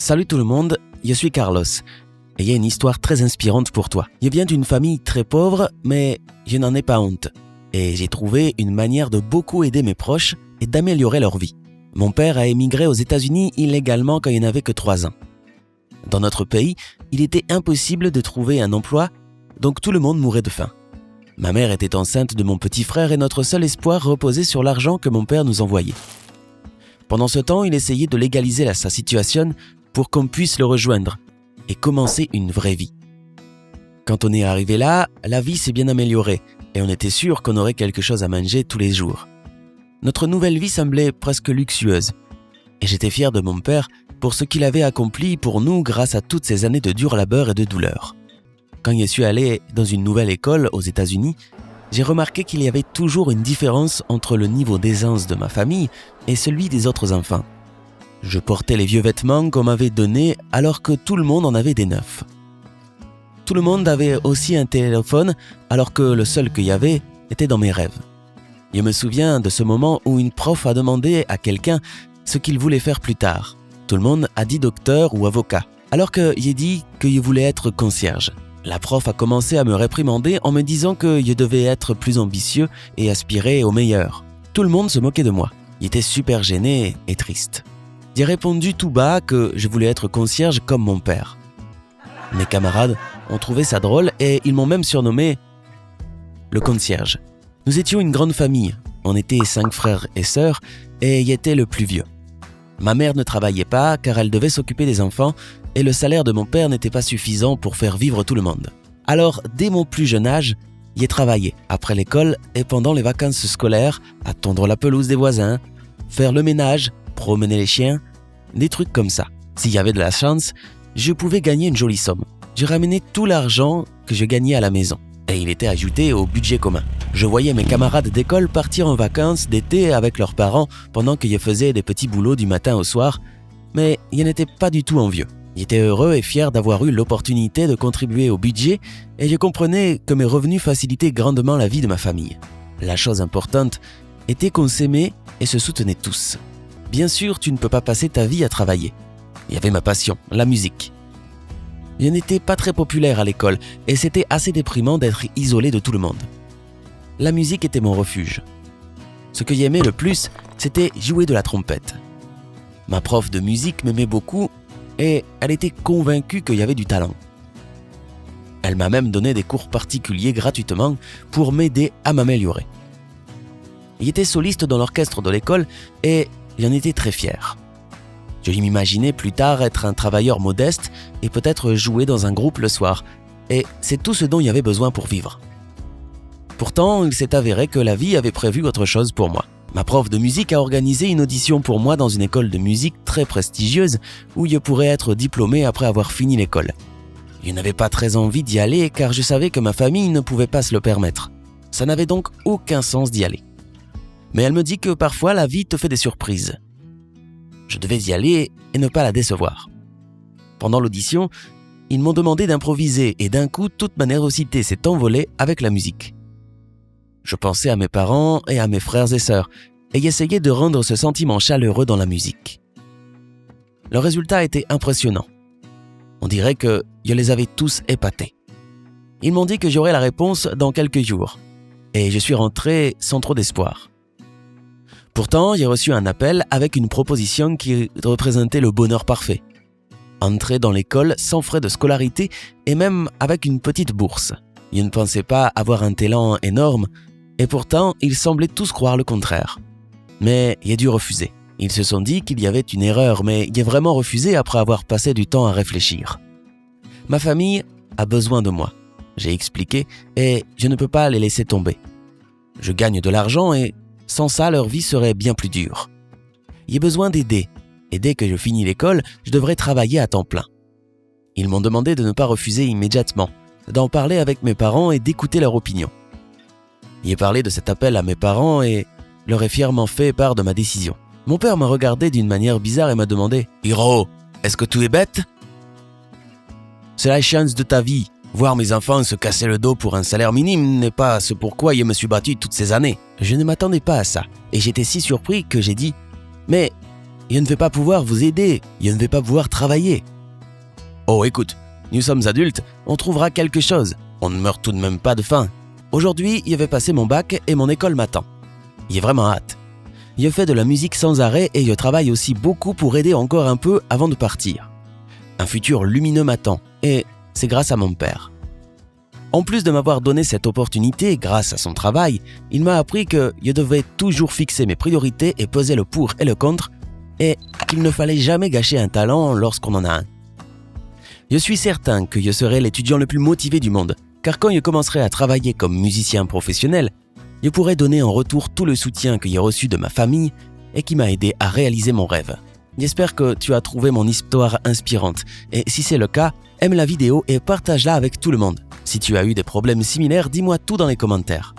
Salut tout le monde, je suis Carlos et il y a une histoire très inspirante pour toi. Je viens d'une famille très pauvre, mais je n'en ai pas honte. Et j'ai trouvé une manière de beaucoup aider mes proches et d'améliorer leur vie. Mon père a émigré aux États-Unis illégalement quand il n'avait que 3 ans. Dans notre pays, il était impossible de trouver un emploi, donc tout le monde mourait de faim. Ma mère était enceinte de mon petit frère et notre seul espoir reposait sur l'argent que mon père nous envoyait. Pendant ce temps, il essayait de légaliser sa situation pour qu'on puisse le rejoindre et commencer une vraie vie. Quand on est arrivé là, la vie s'est bien améliorée et on était sûr qu'on aurait quelque chose à manger tous les jours. Notre nouvelle vie semblait presque luxueuse et j'étais fier de mon père pour ce qu'il avait accompli pour nous grâce à toutes ces années de dur labeur et de douleur. Quand je suis allé dans une nouvelle école aux États-Unis, j'ai remarqué qu'il y avait toujours une différence entre le niveau d'aisance de ma famille et celui des autres enfants. Je portais les vieux vêtements qu'on m'avait donnés alors que tout le monde en avait des neufs. Tout le monde avait aussi un téléphone alors que le seul qu'il y avait était dans mes rêves. Je me souviens de ce moment où une prof a demandé à quelqu'un ce qu'il voulait faire plus tard. Tout le monde a dit docteur ou avocat, alors que j'ai dit que je voulais être concierge. La prof a commencé à me réprimander en me disant que je devais être plus ambitieux et aspirer au meilleur. Tout le monde se moquait de moi. J'étais super gêné et triste. J'ai répondu tout bas que je voulais être concierge comme mon père. Mes camarades ont trouvé ça drôle et ils m'ont même surnommé le concierge. Nous étions une grande famille. On était 5 frères et sœurs et j'étais le plus vieux. Ma mère ne travaillait pas car elle devait s'occuper des enfants et le salaire de mon père n'était pas suffisant pour faire vivre tout le monde. Alors, dès mon plus jeune âge, j'ai travaillé après l'école et pendant les vacances scolaires à tondre la pelouse des voisins, faire le ménage, promener les chiens, des trucs comme ça. S'il y avait de la chance, je pouvais gagner une jolie somme. Je ramenais tout l'argent que je gagnais à la maison et il était ajouté au budget commun. Je voyais mes camarades d'école partir en vacances d'été avec leurs parents pendant que je faisais des petits boulots du matin au soir, mais je n'étais pas du tout envieux. J'étais heureux et fier d'avoir eu l'opportunité de contribuer au budget et je comprenais que mes revenus facilitaient grandement la vie de ma famille. La chose importante était qu'on s'aimait et se soutenait tous. Bien sûr, tu ne peux pas passer ta vie à travailler. Il y avait ma passion, la musique. Je n'étais pas très populaire à l'école et c'était assez déprimant d'être isolé de tout le monde. La musique était mon refuge. Ce que j'aimais le plus, c'était jouer de la trompette. Ma prof de musique m'aimait beaucoup et elle était convaincue qu'il y avait du talent. Elle m'a même donné des cours particuliers gratuitement pour m'aider à m'améliorer. J'étais soliste dans l'orchestre de l'école et j'en étais très fier. Je m'imaginais plus tard être un travailleur modeste et peut-être jouer dans un groupe le soir. Et c'est tout ce dont il y avait besoin pour vivre. Pourtant, il s'est avéré que la vie avait prévu autre chose pour moi. Ma prof de musique a organisé une audition pour moi dans une école de musique très prestigieuse où je pourrais être diplômé après avoir fini l'école. Je n'avais pas très envie d'y aller car je savais que ma famille ne pouvait pas se le permettre. Ça n'avait donc aucun sens d'y aller. Mais elle me dit que parfois la vie te fait des surprises. Je devais y aller et ne pas la décevoir. Pendant l'audition, ils m'ont demandé d'improviser et d'un coup, toute ma nervosité s'est envolée avec la musique. Je pensais à mes parents et à mes frères et sœurs et j'essayais de rendre ce sentiment chaleureux dans la musique. Le résultat était impressionnant. On dirait que je les avais tous épatés. Ils m'ont dit que j'aurais la réponse dans quelques jours et je suis rentré sans trop d'espoir. Pourtant, j'ai reçu un appel avec une proposition qui représentait le bonheur parfait. Entrer dans l'école sans frais de scolarité et même avec une petite bourse. Je ne pensais pas avoir un talent énorme et pourtant, ils semblaient tous croire le contraire. Mais j'ai dû refuser. Ils se sont dit qu'il y avait une erreur, mais j'ai vraiment refusé après avoir passé du temps à réfléchir. Ma famille a besoin de moi, j'ai expliqué, et je ne peux pas les laisser tomber. Je gagne de l'argent et sans ça, leur vie serait bien plus dure. J'ai besoin d'aider, et dès que je finis l'école, je devrais travailler à temps plein. Ils m'ont demandé de ne pas refuser immédiatement, d'en parler avec mes parents et d'écouter leur opinion. J'ai parlé de cet appel à mes parents et leur ai fièrement fait part de ma décision. Mon père m'a regardé d'une manière bizarre et m'a demandé « Hiro, est-ce que tu es bête ?» C'est la chance de ta vie. Voir mes enfants se casser le dos pour un salaire minime n'est pas ce pourquoi je me suis battu toutes ces années. Je ne m'attendais pas à ça et j'étais si surpris que j'ai dit « Mais Je ne vais pas pouvoir vous aider, je ne vais pas pouvoir travailler. Oh écoute, nous sommes adultes, on trouvera quelque chose. On ne meurt tout de même pas de faim. Aujourd'hui, je vais passer mon bac et mon école m'attend. J'ai vraiment hâte. Je fais de la musique sans arrêt et je travaille aussi beaucoup pour aider encore un peu avant de partir. Un futur lumineux m'attend et c'est grâce à mon père. En plus de m'avoir donné cette opportunité grâce à son travail, il m'a appris que je devais toujours fixer mes priorités et peser le pour et le contre et qu'il ne fallait jamais gâcher un talent lorsqu'on en a un. Je suis certain que je serai l'étudiant le plus motivé du monde, car quand je commencerai à travailler comme musicien professionnel, je pourrai donner en retour tout le soutien que j'ai reçu de ma famille et qui m'a aidé à réaliser mon rêve. J'espère que tu as trouvé mon histoire inspirante et si c'est le cas, aime la vidéo et partage-la avec tout le monde. Si tu as eu des problèmes similaires, dis-moi tout dans les commentaires.